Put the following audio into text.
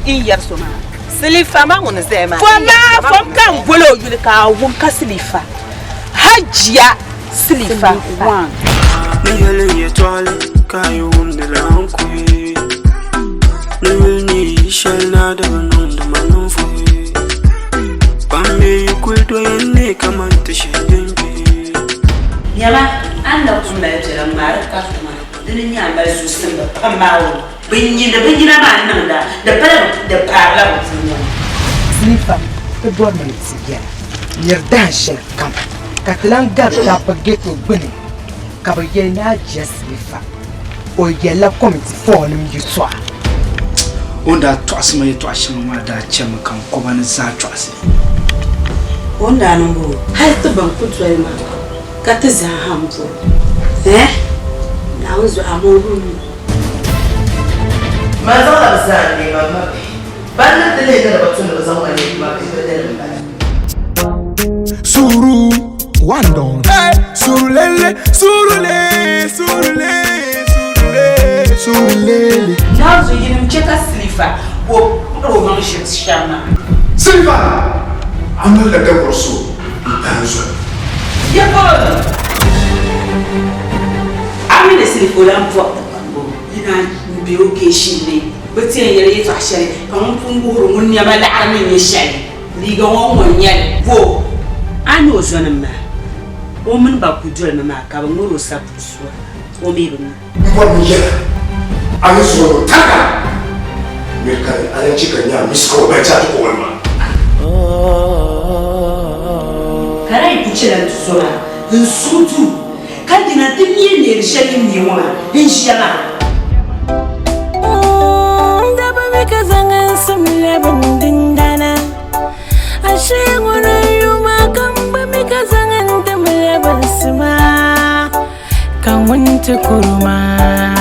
iyar suma silifa ma wani zai ma fam kan bolo yuli ka wun ka silifa hajiya silifa wan ni ya twale kayo wumde la hankui ni shalna da banon da manon fuyi bambe kulto yanne kamanta shedenge yama an da kuma ya jira mara kafuma dinin ya bar su sun da pamawo binyi na ma nan da fara da fara mutum silifa to dorman siya yarda shel kam katlan gar ta pageto bune kabaye na silifa o yella committee for nim yuswa onda twas mai to ashima da cem kan kuma na za twas onda numbo har to ban kutuwa ma ka ta za hamzo na wuzu amoru ma za a zane mama ba na da ne da batun da zan wani ma ka da suru wandon surulele na wuzu yin cheka silifa ko roman shama silifa amal da gaborso itanzo ya ko amina silifa lan po ina biyo ke shi ne batin yare ta shari kan funguru mun ne ba da amin ya shari liga won yan vo ano zonan ma o mun ba ku jira ma ka ba ngoro sapusuwa o me bin ngwa ya ayi so taka me kai an cika nya misko ba ta ko wani karai ku cira tsora in sutu kan dina tinye ne shari ni wa in shiyana kazangan samile bundindana ashe ngurayu makamba mikazangan tamile basma kan wanta kurma